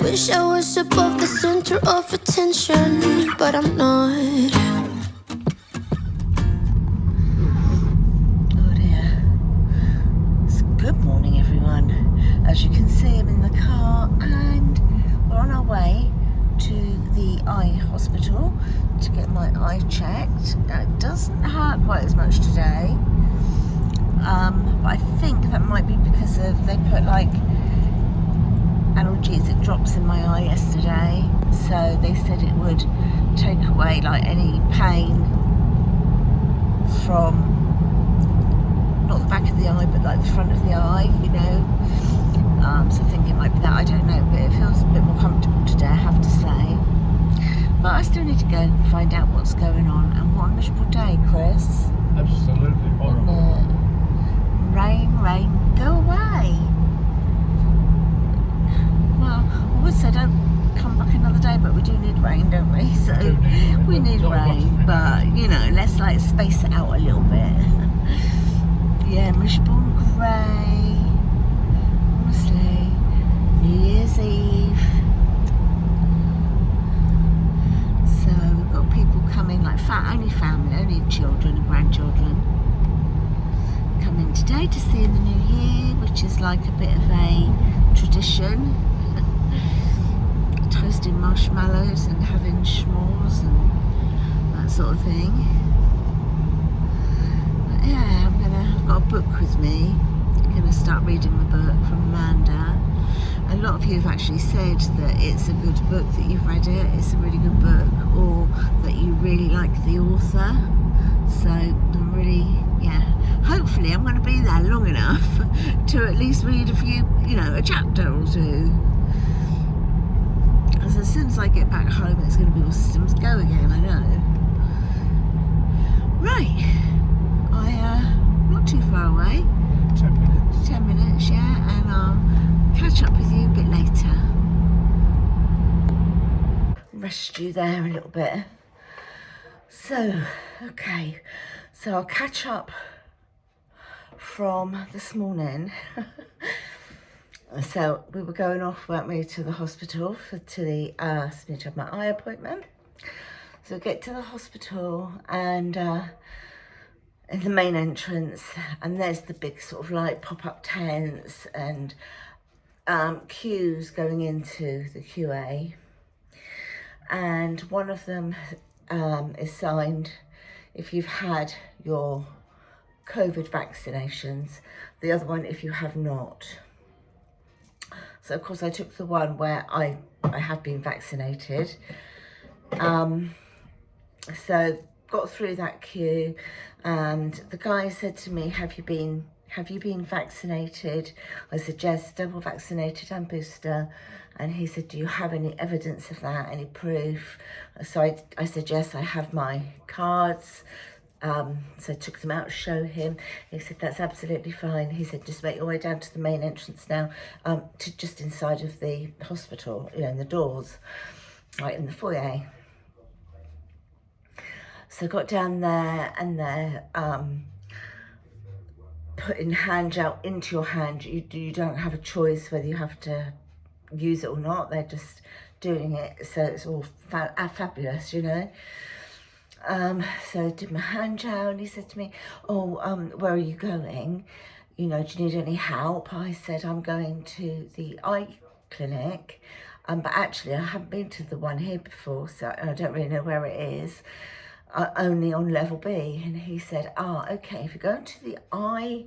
Wish I was above the center of attention, but I'm not. Oh dear. Good morning, everyone. As you can see, I'm in the car and we're on our way to the eye hospital to get my eye checked. It doesn't hurt quite as much today, but I think that might be because of they put like analgesic drops in my eye yesterday, so they said it would take away like any pain from not the back of the eye but like the front of the eye, you know. So I think it might be that, I don't know, but it feels a bit more comfortable today, I have to say. But I still need to go and find out what's going on. And what a miserable day, Chris. Absolutely horrible. Rain, go away. Well, I would say don't come back another day, but we do need rain, don't we? So we need rain, but you know, let's like space it out a little bit. Yeah, miserable and grey. Honestly, New Year's Eve. So we've got people coming, like only family, only children and grandchildren coming today to see in the new year, which is like a bit of a tradition. Toasting marshmallows and having s'mores and that sort of thing. But yeah, I've got a book with me. I'm gonna start reading my book from Amanda. A lot of you have actually said that it's a good book, that you've read it, it's a really good book, or that you really like the author. So I'm really, yeah, hopefully I'm going to be there long enough to at least read a few, you know, a chapter or two. As soon as I get back home, it's going to be all systems go again, I know. Right, not too far away. 10 minutes. 10 minutes, yeah, and I'll catch up with you a bit later. Rest you there a little bit. So, okay, so I'll catch up from this morning. So we were going off, weren't we, to the hospital to have my eye appointment. So we get to the hospital and in the main entrance, and there's the big sort of like pop-up tents and queues going into the QA. And one of them is signed if you've had your COVID vaccinations, the other one if you have not. So of course I took the one where I have been vaccinated. So got through that queue and the guy said to me, have you been vaccinated? I said yes, double vaccinated and booster. And he said, do you have any evidence of that, any proof? So I said yes, I have my cards. So I took them out to show him. He said, that's absolutely fine. He said, just make your way down to the main entrance now, to just inside of the hospital, you know, in the doors, right in the foyer. So I got down there and they're putting hand gel into your hand. You don't have a choice whether you have to use it or not. They're just doing it. So it's all fabulous, you know. So I did my hand gel and he said to me, oh, where are you going? You know, do you need any help? I said, I'm going to the eye clinic, but actually I haven't been to the one here before, so I don't really know where it is, only on level B. And he said, okay, if you're going to the eye,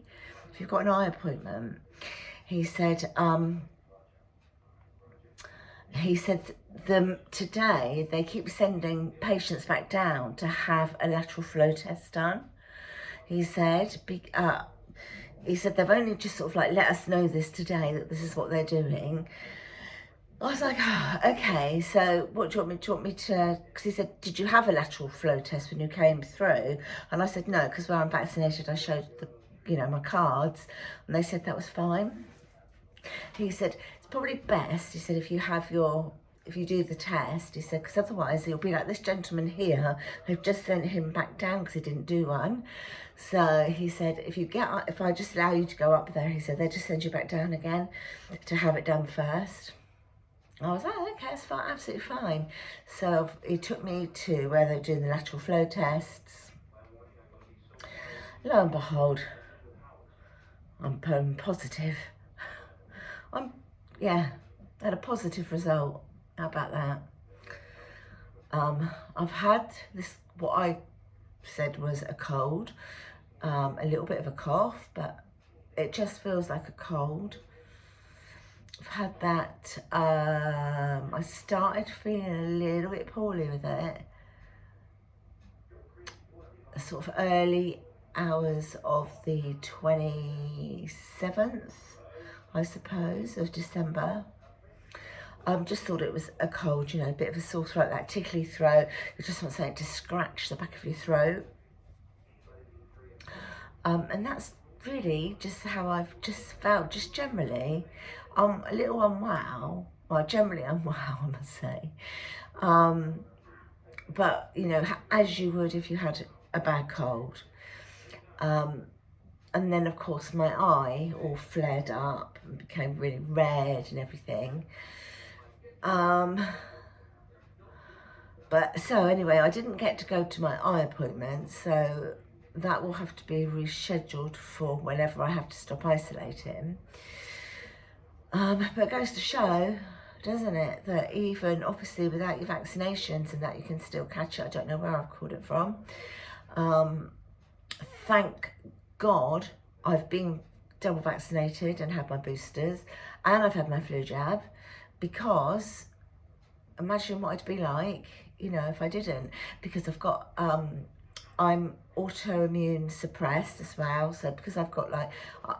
if you've got an eye appointment, he said, today they keep sending patients back down to have a lateral flow test done. He said they've only just sort of like let us know this today, that this is what they're doing. I was like, oh, okay, so what do you want me to, because he said, did you have a lateral flow test when you came through? And I said, no, because when I'm vaccinated, I showed my cards, and they said that was fine. He said, it's probably best, he said, if you do the test, he said, because otherwise it'll be like this gentleman here, they've just sent him back down because he didn't do one. So he said, if I just allow you to go up there, he said, they'll just send you back down again to have it done first. I was like, oh, okay, it's fine, absolutely fine. So he took me to where they're doing the lateral flow tests. Lo and behold, I'm positive. Yeah, had a positive result. How about that? I've had this, what I said was a cold, a little bit of a cough, but it just feels like a cold. I've had that, I started feeling a little bit poorly with it, sort of early hours of the 27th, I suppose, of December. Just thought it was a cold, you know, a bit of a sore throat, that tickly throat. You just want something to scratch the back of your throat. And that's really just how I've just felt, just generally. I'm a little unwell, well, generally unwell, I must say. But, you know, as you would if you had a bad cold. And then, of course, my eye all flared up and became really red and everything. But so anyway, I didn't get to go to my eye appointment, so that will have to be rescheduled for whenever I have to stop isolating. But it goes to show, doesn't it, that even obviously without your vaccinations and that you can still catch it. I don't know where I've caught it from. Thank God I've been double vaccinated and had my boosters, and I've had my flu jab, because imagine what it'd be like, you know, if I didn't, because I've got, I'm autoimmune suppressed as well. So because I've got like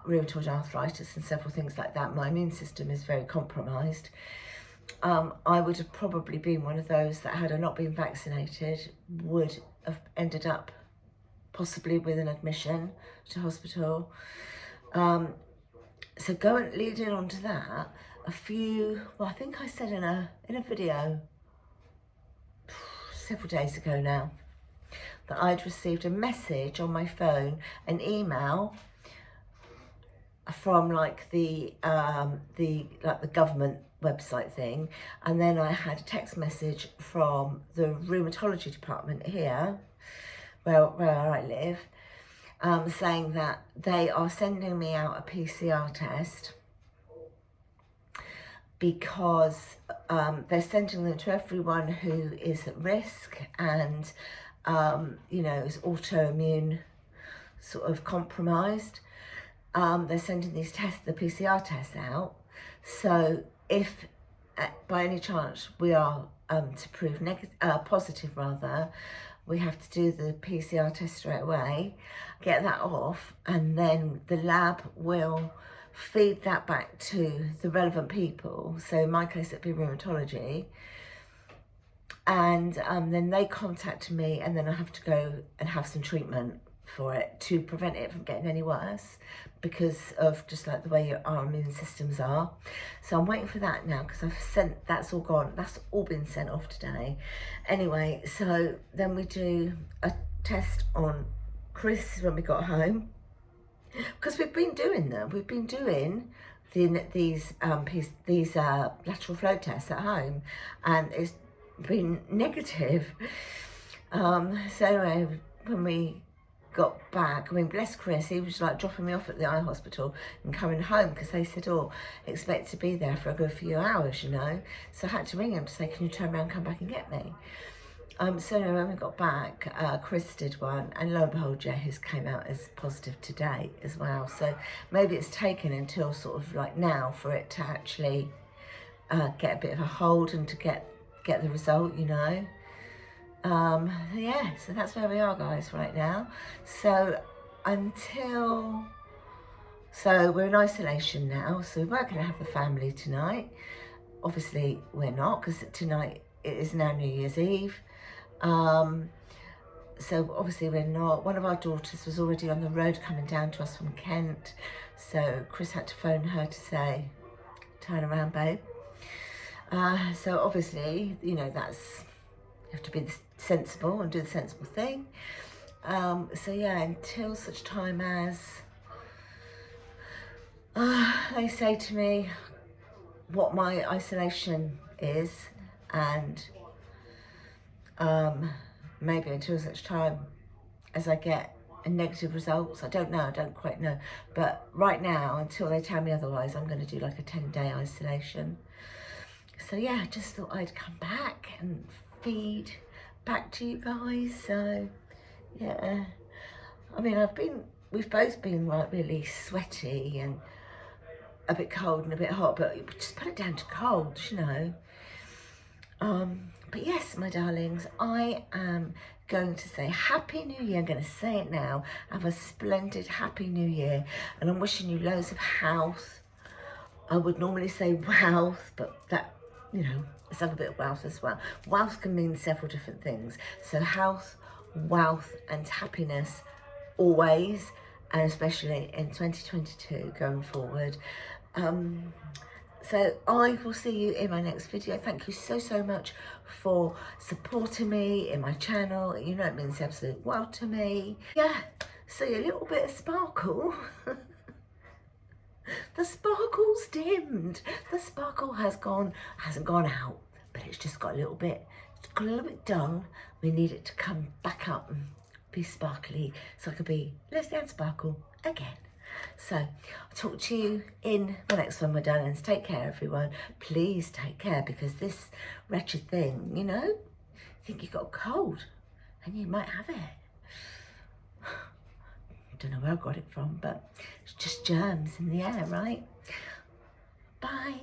rheumatoid arthritis and several things like that, my immune system is very compromised. I would have probably been one of those that, had I not been vaccinated, would have ended up possibly with an admission to hospital. So leading on to that, I think I said in a video several days ago now, that I'd received a message on my phone, an email from like the government website thing, and then I had a text message from the rheumatology department here, where I live, saying that they are sending me out a PCR test, because they're sending them to everyone who is at risk and, you know, is autoimmune sort of compromised. They're sending these tests, the PCR tests out. So if by any chance we are to prove positive rather, we have to do the PCR test straight away, get that off, and then the lab will feed that back to the relevant people. So in my case, it'd be rheumatology. And then they contact me, and then I have to go and have some treatment for it to prevent it from getting any worse, because of just like the way our immune systems are. So I'm waiting for that now, because that's all gone, that's all been sent off today. Anyway, so then we do a test on Chris when we got home, because we've been doing these lateral flow tests at home, and it's been negative. So anyway, when we got back, I mean, bless Chris, he was like dropping me off at the eye hospital and coming home, because they said, oh, expect to be there for a good few hours, you know. So I had to ring him to say, can you turn around and come back and get me? So anyway, when we got back, Chris did one, and lo and behold, yeah, his came out as positive today as well. So maybe it's taken until sort of like now for it to actually get a bit of a hold and to get the result, you know. Yeah, so that's where we are, guys, right now. So we're in isolation now, so we were going to have the family tonight. Obviously we're not, because tonight it is now New Year's Eve. So obviously we're not. One of our daughters was already on the road coming down to us from Kent, so Chris had to phone her to say, turn around, babe. So obviously, you know, you have to be sensible and do the sensible thing. So yeah, until such time as they say to me, what my isolation is, and maybe until such time as I get negative results. I don't know, I don't quite know. But right now, until they tell me otherwise, I'm going to do like a 10-day isolation. So yeah, I just thought I'd come back and feed back to you guys. So yeah, I mean, we've both been like really sweaty and a bit cold and a bit hot, but just put it down to cold, you know. But yes, my darlings, I am going to say Happy New Year. I'm going to say it now. Have a splendid Happy New Year. And I'm wishing you loads of health. I would normally say wealth, but that, you know, let's have a bit of wealth as well. Wealth can mean several different things. So health, wealth and happiness always, and especially in 2022 going forward. So I will see you in my next video. Thank you so much for supporting me in my channel. You know it means the absolute world to me. Yeah, see a little bit of sparkle. The sparkle's dimmed. The sparkle hasn't gone out, but it's just got a little bit dull. We need it to come back up and be sparkly so I could be Lesleyanne Sparkle again. So I'll talk to you in the next one, my darlings. Take care, everyone. Please take care, because this wretched thing, you know, you think you got a cold and you might have it. I don't know where I got it from, but it's just germs in the air, right? Bye.